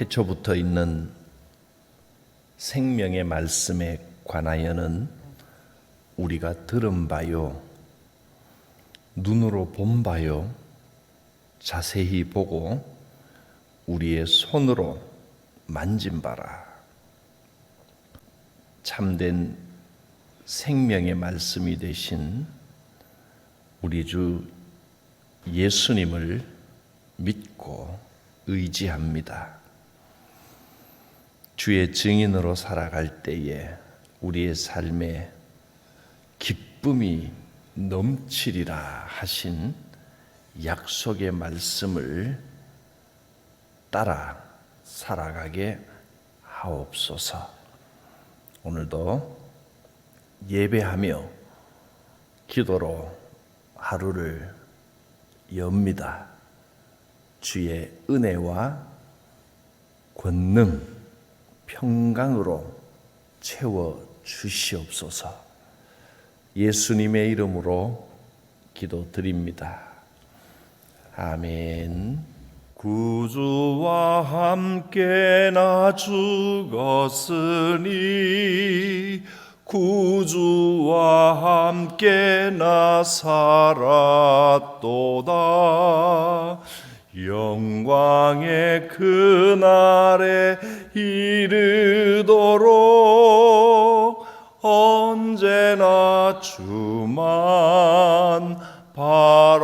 태초부터 있는 생명의 말씀에 관하여는 우리가 들은 바요, 눈으로 본 바요, 자세히 보고 우리의 손으로 만진 바라. 참된 생명의 말씀이 되신 우리 주 예수님을 믿고 의지합니다. 주의 증인으로 살아갈 때에 우리의 삶에 기쁨이 넘치리라 하신 약속의 말씀을 따라 살아가게 하옵소서. 오늘도 예배하며 기도로 하루를 엽니다. 주의 은혜와 권능, 평강으로 채워 주시옵소서. 예수님의 이름으로 기도드립니다. 아멘. 구주와 함께 나 죽었으니 구주와 함께 나 살았도다. 영광의 그날에 이르도록 언제나 주만 바라봅니다.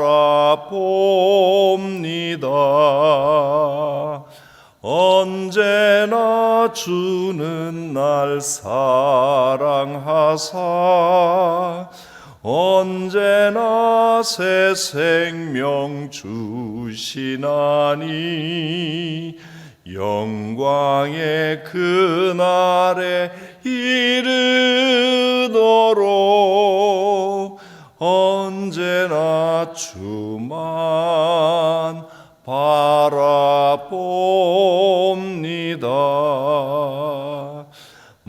언제나 주는 날 사랑하사 언제나 새 생명 주시나니 영광의 그날에 이르도록 언제나 주만 바라봅니다.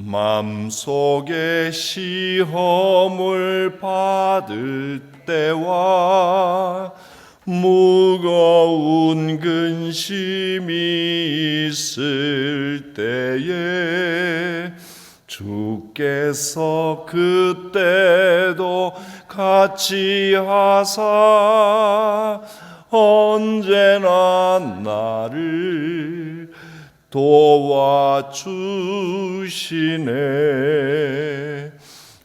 맘속에 시험을 받을 때와 무거운 근심이 있을 때에 주께서 그때도 같이 하사 언제나 나를 도와주시네.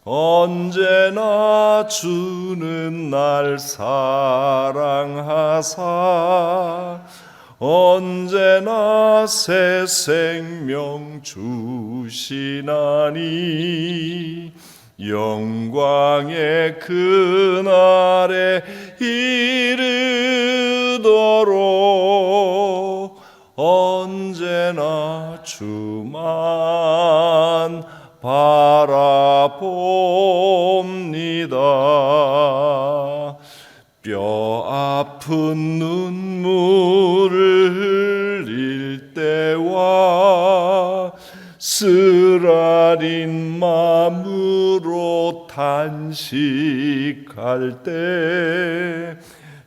언제나 주는 날 사랑하사 언제나 새 생명 주시나니 영광의 그날에 이르도록 언제나 주만 바라봅니다. 뼈 아픈 눈물을 흘릴 때와 쓰라린 마음으로 탄식할 때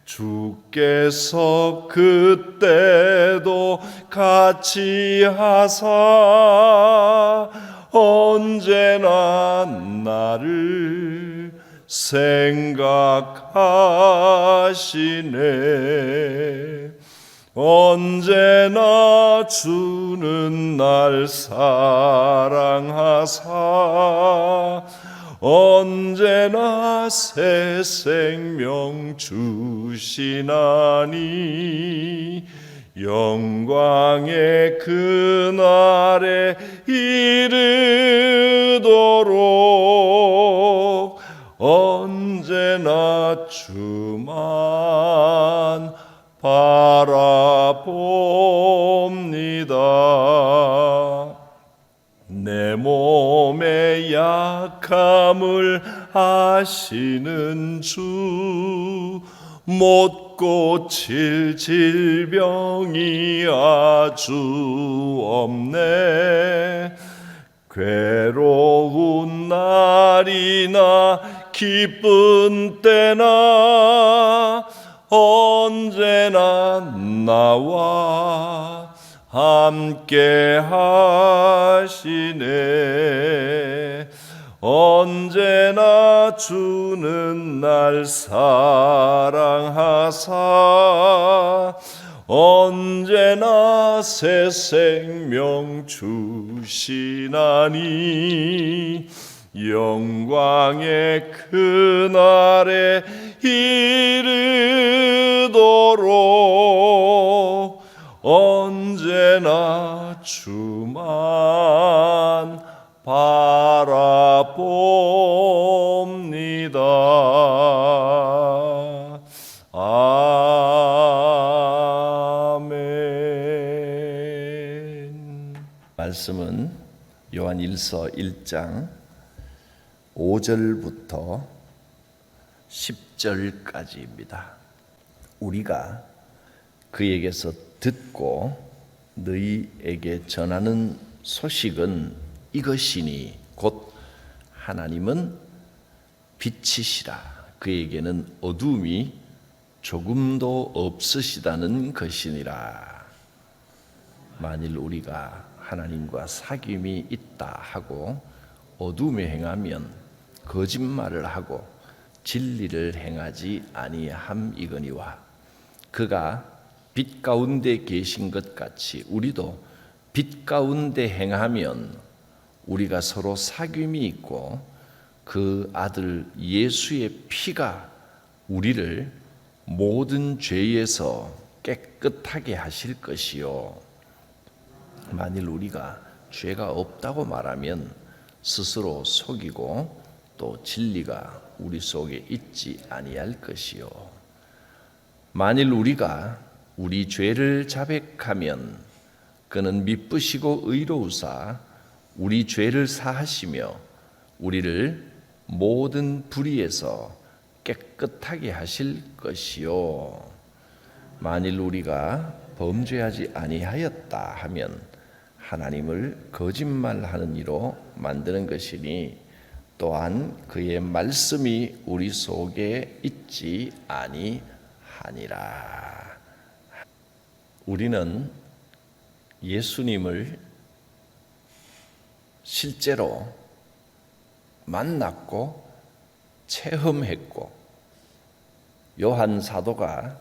주께서 그때도 같이 하사 언제나 나를 생각하시네. 언제나 주는 날 사랑하사 언제나 새 생명 주시나니 영광의 그날에 이르도록 언제나 주만 바라봅니다. 내 몸의 약함을 아시는 주 못 고칠 질병이 아주 없네. 괴로운 날이나 기쁜 때나 언제나 나와 함께 하시네. 언제나 주는 날 사랑하사 언제나 새 생명 주시나니 영광의 그날에 이르도록 언제나 주만 바라봅니다. 아멘. 말씀은 요한 1서 1장 5절부터 10절까지입니다. 우리가 그에게서 듣고 너희에게 전하는 소식은 이것이니 곧 하나님은 빛이시라. 그에게는 어둠이 조금도 없으시다는 것이니라. 만일 우리가 하나님과 사귐이 있다 하고 어둠에 행하면 거짓말을 하고 진리를 행하지 아니함이거니와 그가 빛 가운데 계신 것 같이 우리도 빛 가운데 행하면 우리가 서로 사귐이 있고 그 아들 예수의 피가 우리를 모든 죄에서 깨끗하게 하실 것이요. 만일 우리가 죄가 없다고 말하면 스스로 속이고 또 진리가 우리 속에 있지 아니할 것이요. 만일 우리가 우리 죄를 자백하면 그는 미쁘시고 의로우사 우리 죄를 사하시며 우리를 모든 불의에서 깨끗하게 하실 것이요. 만일 우리가 범죄하지 아니하였다 하면 하나님을 거짓말하는 이로 만드는 것이니 또한 그의 말씀이 우리 속에 있지 아니하니라. 우리는 예수님을 실제로 만났고 체험했고 요한 사도가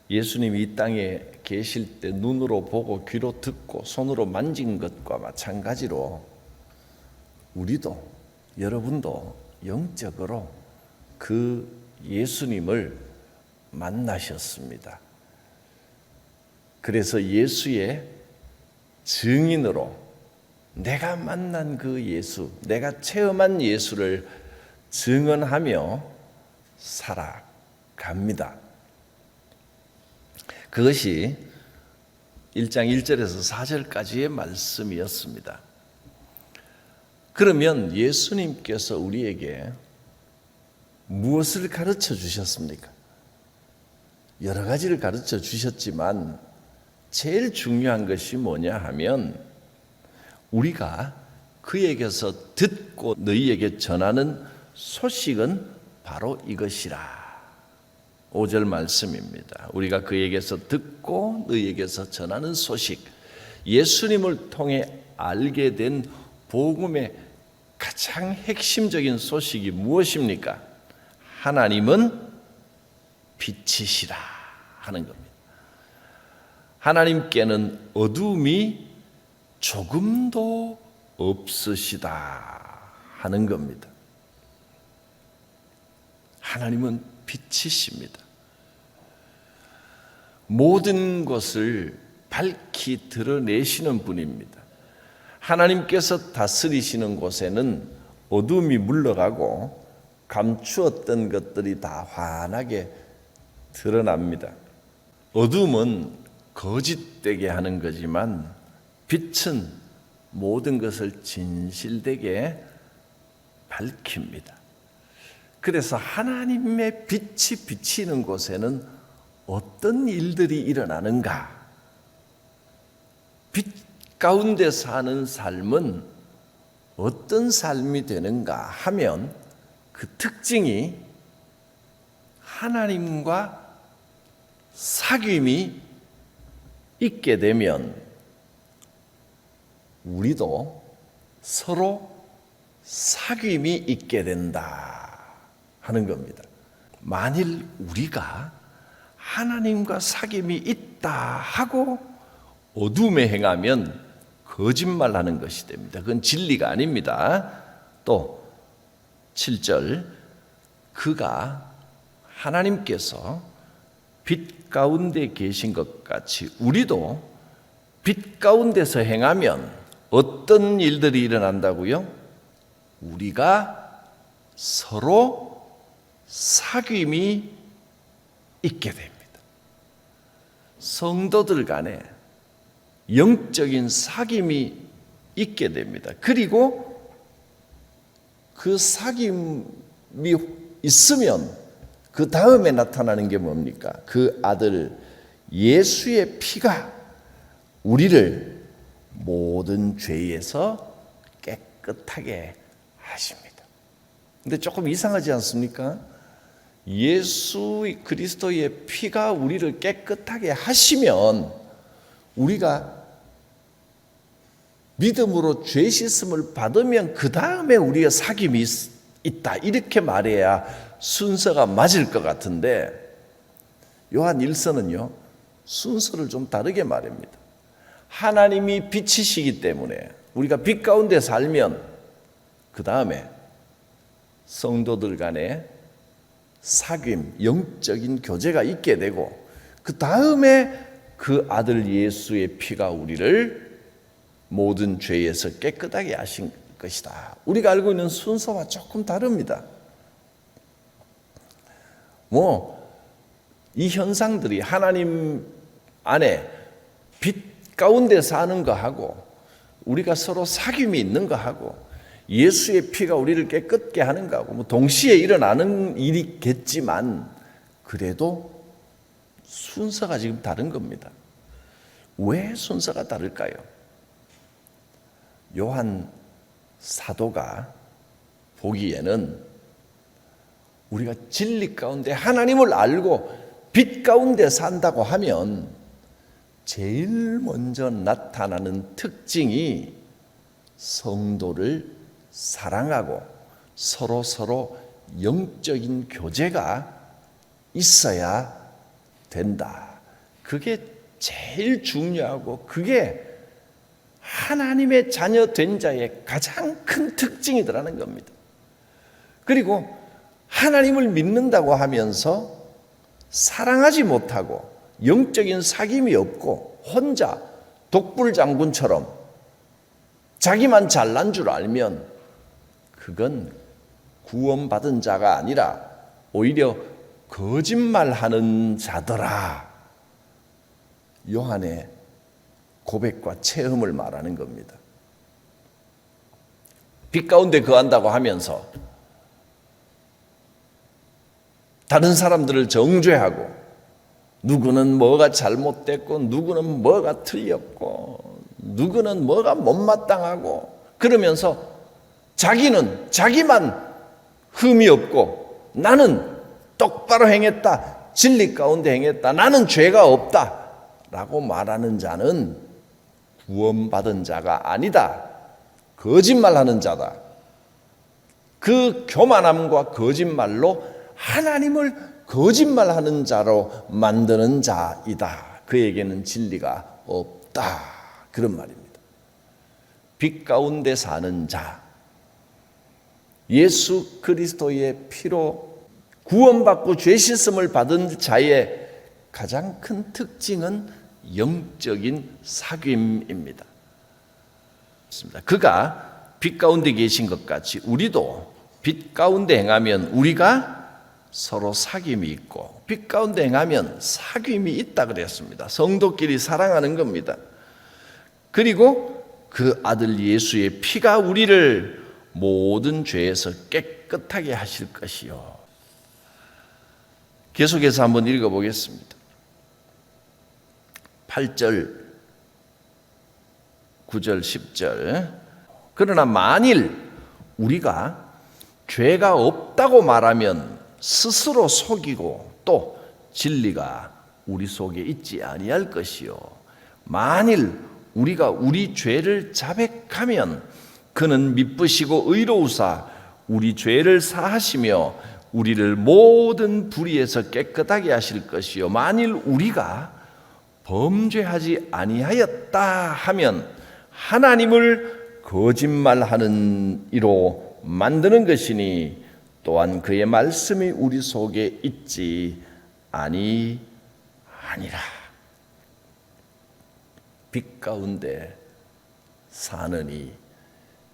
예수님이 이 땅에 계실 때 눈으로 보고 귀로 듣고 손으로 만진 것과 마찬가지로 우리도 여러분도 영적으로 그 예수님을 만나셨습니다. 그래서 예수의 증인으로 내가 만난 그 예수, 내가 체험한 예수를 증언하며 살아갑니다. 그것이 1장 1절에서 4절까지의 말씀이었습니다. 그러면 예수님께서 우리에게 무엇을 가르쳐 주셨습니까? 여러 가지를 가르쳐 주셨지만 제일 중요한 것이 뭐냐 하면 우리가 그에게서 듣고 너희에게 전하는 소식은 바로 이것이라. 5절 말씀입니다. 우리가 그에게서 듣고 너희에게서 전하는 소식, 예수님을 통해 알게 된 복음의 가장 핵심적인 소식이 무엇입니까? 하나님은 빛이시라 하는 겁니다. 하나님께는 어둠이 조금도 없으시다 하는 겁니다. 하나님은 빛이십니다. 모든 것을 밝히 드러내시는 분입니다. 하나님께서 다스리시는 곳에는 어둠이 물러가고 감추었던 것들이 다 환하게 드러납니다. 어둠은 거짓되게 하는 거지만 빛은 모든 것을 진실되게 밝힙니다. 그래서 하나님의 빛이 비치는 곳에는 어떤 일들이 일어나는가? 빛 가운데 사는 삶은 어떤 삶이 되는가 하면 그 특징이 하나님과 사귐이 있게 되면 우리도 서로 사귐이 있게 된다 하는 겁니다. 만일 우리가 하나님과 사귐이 있다 하고 어둠에 행하면 거짓말하는 것이 됩니다. 그건 진리가 아닙니다. 또 7절, 그가 하나님께서 빛 가운데 계신 것 같이 우리도 빛 가운데서 행하면 어떤 일들이 일어난다고요? 우리가 서로 사귐이 있게 됩니다. 성도들 간에 영적인 사귐이 있게 됩니다. 그리고 그 사귐이 있으면 그 다음에 나타나는 게 뭡니까? 그 아들 예수의 피가 우리를 모든 죄에서 깨끗하게 하십니다. 근데 조금 이상하지 않습니까? 예수 그리스도의 피가 우리를 깨끗하게 하시면 우리가 믿음으로 죄 씻음을 받으면 그 다음에 우리가 사귐이 있다 이렇게 말해야 순서가 맞을 것 같은데 요한 1서는요 순서를 좀 다르게 말합니다. 하나님이 빛이시기 때문에 우리가 빛 가운데 살면 그 다음에 성도들 간에 사귐, 영적인 교제가 있게 되고 그 다음에 그 아들 예수의 피가 우리를 모든 죄에서 깨끗하게 하신 것이다. 우리가 알고 있는 순서와 조금 다릅니다. 이 현상들이 하나님 안에 빛 가운데 사는 거하고 우리가 서로 사귐이 있는 거하고 예수의 피가 우리를 깨끗게 하는 거하고 동시에 일어나는 일이겠지만 그래도 순서가 지금 다른 겁니다. 왜 순서가 다를까요? 요한 사도가 보기에는 우리가 진리 가운데 하나님을 알고 빛 가운데 산다고 하면 제일 먼저 나타나는 특징이 성도를 사랑하고 서로 영적인 교제가 있어야 된다. 그게 제일 중요하고 그게 하나님의 자녀 된 자의 가장 큰 특징이더라는 겁니다. 그리고 하나님을 믿는다고 하면서 사랑하지 못하고 영적인 사귐이 없고 혼자 독불장군처럼 자기만 잘난 줄 알면 그건 구원받은 자가 아니라 오히려 거짓말하는 자더라. 요한의 고백과 체험을 말하는 겁니다. 빛 가운데 거한다고 하면서 다른 사람들을 정죄하고 누구는 뭐가 잘못됐고 누구는 뭐가 틀렸고 누구는 뭐가 못마땅하고 그러면서 자기는 자기만 흠이 없고 나는 똑바로 행했다. 진리 가운데 행했다. 나는 죄가 없다. 라고 말하는 자는 구원받은 자가 아니다. 거짓말하는 자다. 그 교만함과 거짓말로 하나님을 거짓말하는 자로 만드는 자이다. 그에게는 진리가 없다. 그런 말입니다. 빛 가운데 사는 자, 예수 그리스도의 피로 구원받고 죄 씻음을 받은 자의 가장 큰 특징은 영적인 사귐입니다. 그가 빛 가운데 계신 것 같이 우리도 빛 가운데 행하면 우리가 서로 사귐이 있고 빛 가운데 행하면 사귐이 있다 그랬습니다. 성도끼리 사랑하는 겁니다. 그리고 그 아들 예수의 피가 우리를 모든 죄에서 깨끗하게 하실 것이요. 계속해서 한번 읽어보겠습니다. 8절, 9절, 10절. 그러나 만일 우리가 죄가 없다고 말하면 스스로 속이고 또 진리가 우리 속에 있지 아니할 것이요. 만일 우리가 우리 죄를 자백하면 그는 미쁘시고 의로우사 우리 죄를 사하시며 우리를 모든 불의에서 깨끗하게 하실 것이요 만일 우리가 범죄하지 아니하였다 하면 하나님을 거짓말하는 이로 만드는 것이니 또한 그의 말씀이 우리 속에 있지 아니하니라. 빛 가운데 사느니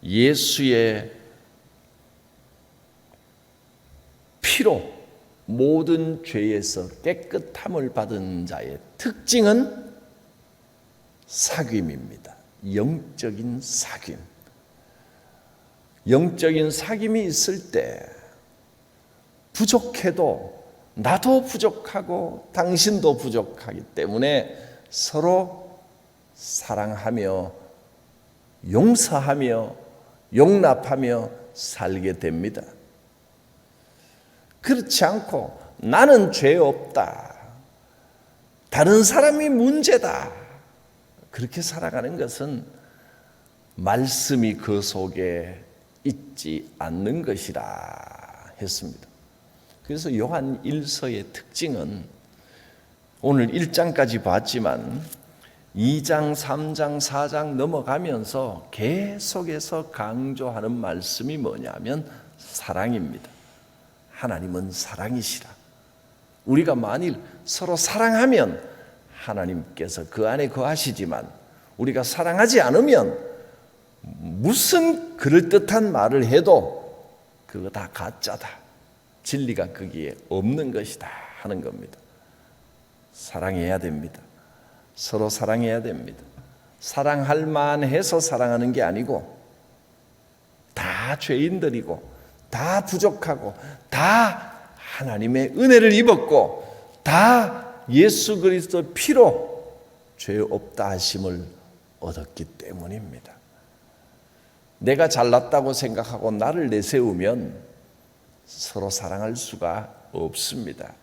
예수의 피로 모든 죄에서 깨끗함을 받은 자의 특징은 사귐입니다. 영적인 사귐. 영적인 사귐이 있을 때 부족해도 나도 부족하고 당신도 부족하기 때문에 서로 사랑하며 용서하며 용납하며 살게 됩니다. 그렇지 않고 나는 죄 없다, 다른 사람이 문제다, 그렇게 살아가는 것은 말씀이 그 속에 있지 않는 것이라 했습니다. 그래서 요한 1서의 특징은 오늘 1장까지 봤지만 2장, 3장, 4장 넘어가면서 계속해서 강조하는 말씀이 뭐냐면 사랑입니다. 하나님은 사랑이시라. 우리가 만일 서로 사랑하면 하나님께서 그 안에 거하시지만 우리가 사랑하지 않으면 무슨 그럴듯한 말을 해도 그거 다 가짜다, 진리가 거기에 없는 것이다 하는 겁니다. 사랑해야 됩니다. 서로 사랑해야 됩니다. 사랑할 만해서 사랑하는 게 아니고 다 죄인들이고 다 부족하고 다 하나님의 은혜를 입었고 다 예수 그리스도 피로 죄 없다 하심을 얻었기 때문입니다. 내가 잘났다고 생각하고 나를 내세우면 서로 사랑할 수가 없습니다.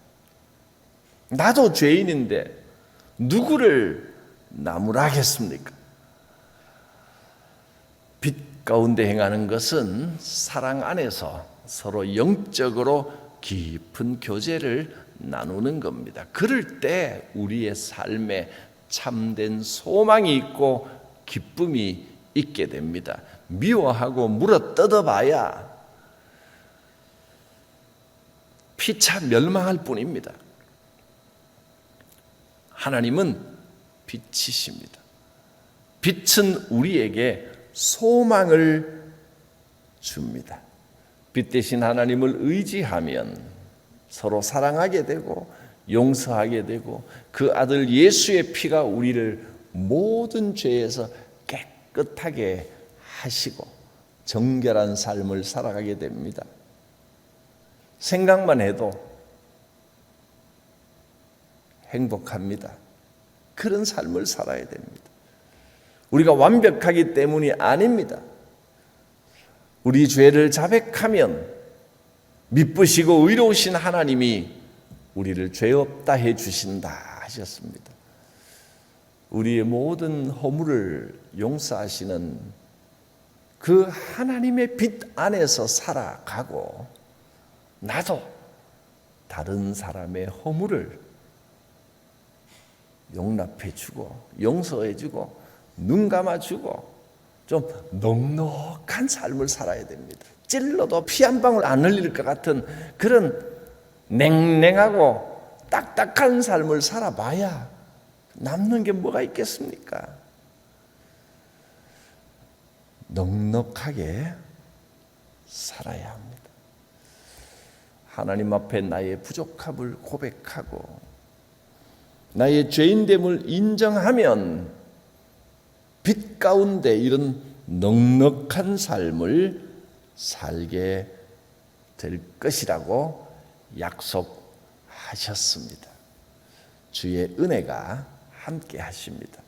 나도 죄인인데 누구를 나무라겠습니까? 빛 가운데 행하는 것은 사랑 안에서 서로 영적으로 깊은 교제를 나누는 겁니다. 그럴 때 우리의 삶에 참된 소망이 있고 기쁨이 있게 됩니다. 미워하고 물어뜯어봐야 피차 멸망할 뿐입니다. 하나님은 빛이십니다. 빛은 우리에게 소망을 줍니다. 빛 대신 하나님을 의지하면 서로 사랑하게 되고 용서하게 되고 그 아들 예수의 피가 우리를 모든 죄에서 깨끗하게 하시고 정결한 삶을 살아가게 됩니다. 생각만 해도 행복합니다. 그런 삶을 살아야 됩니다. 우리가 완벽하기 때문이 아닙니다. 우리 죄를 자백하면 미쁘시고 의로우신 하나님이 우리를 죄 없다 해 주신다 하셨습니다. 우리의 모든 허물을 용서하시는 그 하나님의 빛 안에서 살아가고 나도 다른 사람의 허물을 용납해주고 용서해주고 눈 감아주고 좀 넉넉한 삶을 살아야 됩니다. 찔러도 피 한 방울 안 흘릴 것 같은 그런 냉랭하고 딱딱한 삶을 살아봐야 남는 게 뭐가 있겠습니까? 넉넉하게 살아야 합니다. 하나님 앞에 나의 부족함을 고백하고 나의 죄인됨을 인정하면 빛 가운데 이런 넉넉한 삶을 살게 될 것이라고 약속하셨습니다. 주의 은혜가 함께 하십니다.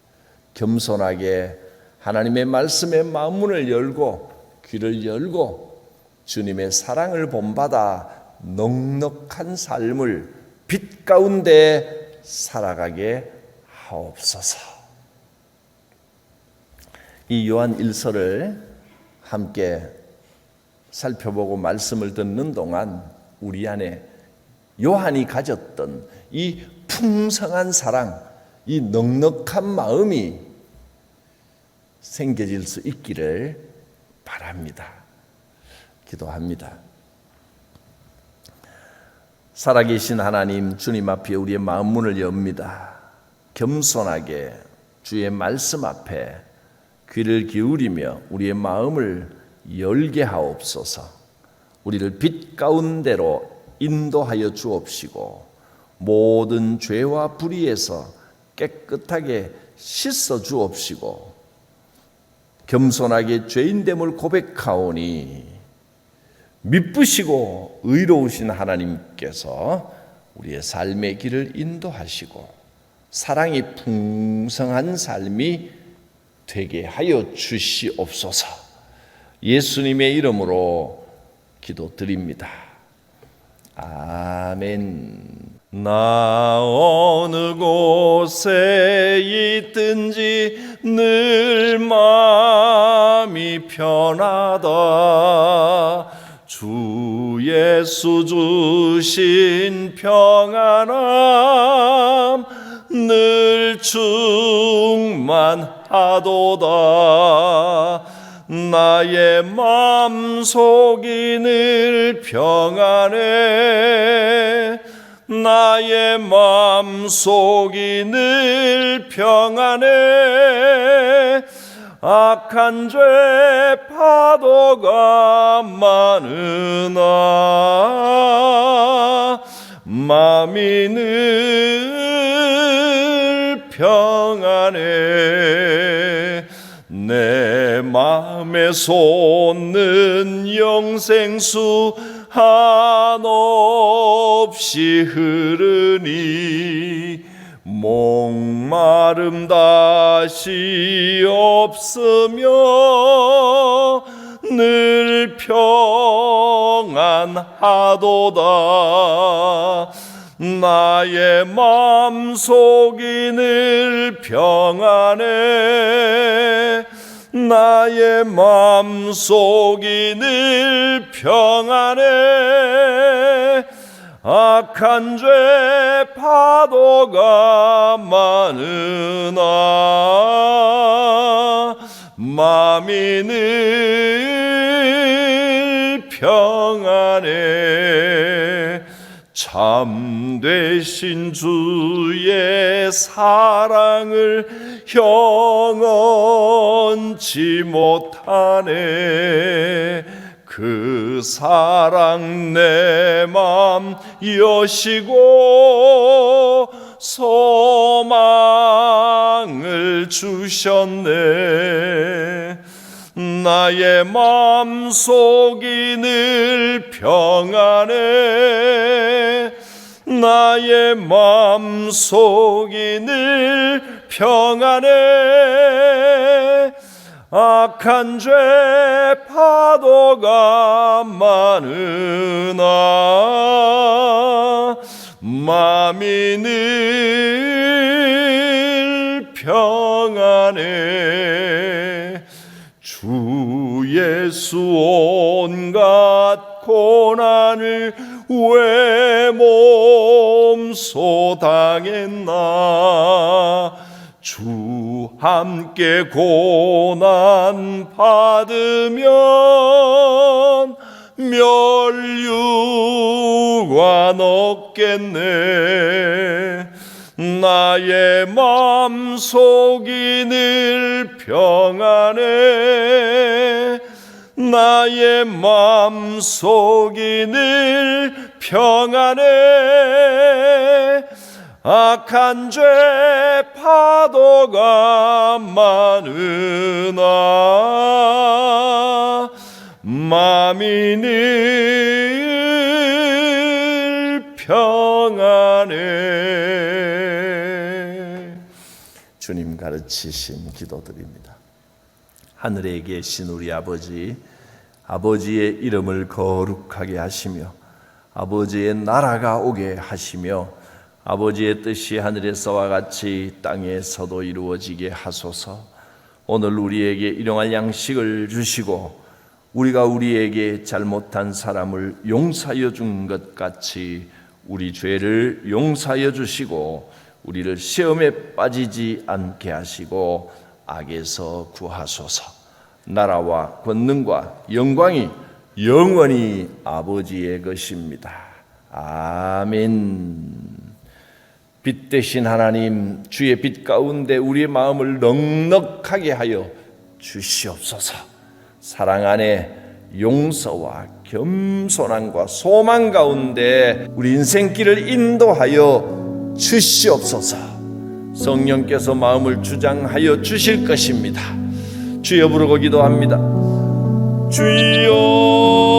겸손하게 하나님의 말씀에 마음문을 열고 귀를 열고 주님의 사랑을 본받아 넉넉한 삶을 빛 가운데 살아가게 하옵소서. 이 요한 1서를 함께 살펴보고 말씀을 듣는 동안 우리 안에 요한이 가졌던 이 풍성한 사랑, 이 넉넉한 마음이 생겨질 수 있기를 바랍니다. 기도합니다. 살아계신 하나님, 주님 앞에 우리의 마음 문을 엽니다. 겸손하게 주의 말씀 앞에 귀를 기울이며 우리의 마음을 열게 하옵소서. 우리를 빛 가운데로 인도하여 주옵시고 모든 죄와 불의에서 깨끗하게 씻어 주옵시고 겸손하게 죄인됨을 고백하오니 미쁘시고 의로우신 하나님께서 우리의 삶의 길을 인도하시고 사랑이 풍성한 삶이 되게 하여 주시옵소서. 예수님의 이름으로 기도드립니다. 아멘. 나 어느 곳에 있든지 늘 마음이 편하다. 주 예수 주신 평안함 늘 충만하도다. 나의 마음속이 늘 평안해. 나의 마음속이 늘 평안해. 악한 죄 파도가 많으나 마음이 늘 평안해. 내 마음에 솟는 영생수 한없이 흐르니 목마름 다시 없으며 늘 평안하도다. 나의 마음속이 늘 평안해. 나의 마음속이 늘 평안해. 악한 죄 파도가 많으나 마음이 늘 평안해. 참되신 주의 사랑을 형언치 못하네. 그 사랑 내 맘 여시고 소망을 주셨네. 나의 마음속이 늘 평안해. 나의 마음속이 늘 평안해. 악한 죄 파도가 많으나 마음이 늘 평안해. 주 예수 온갖 고난을 왜 몸소 당했나. 주 함께 고난 받으면 멸류관 없겠네. 나의 마음속이 늘 평안해. 나의 마음속이 늘 평안해. 악한 죄 파도가 많으나 마음이 늘 평안해. 주님 가르치신 기도드립니다. 하늘에 계신 우리 아버지, 아버지의 이름을 거룩하게 하시며 아버지의 나라가 오게 하시며 아버지의 뜻이 하늘에서와 같이 땅에서도 이루어지게 하소서. 오늘 우리에게 일용할 양식을 주시고 우리가 우리에게 잘못한 사람을 용서하여 준 것 같이 우리 죄를 용서하여 주시고 우리를 시험에 빠지지 않게 하시고 악에서 구하소서. 나라와 권능과 영광이 영원히 아버지의 것입니다. 아멘. 빛 대신 하나님, 주의 빛 가운데 우리의 마음을 넉넉하게 하여 주시옵소서. 사랑 안에 용서와 겸손함과 소망 가운데 우리 인생길을 인도하여 주시옵소서. 성령께서 마음을 주장하여 주실 것입니다. 주여 부르고 기도합니다. 주여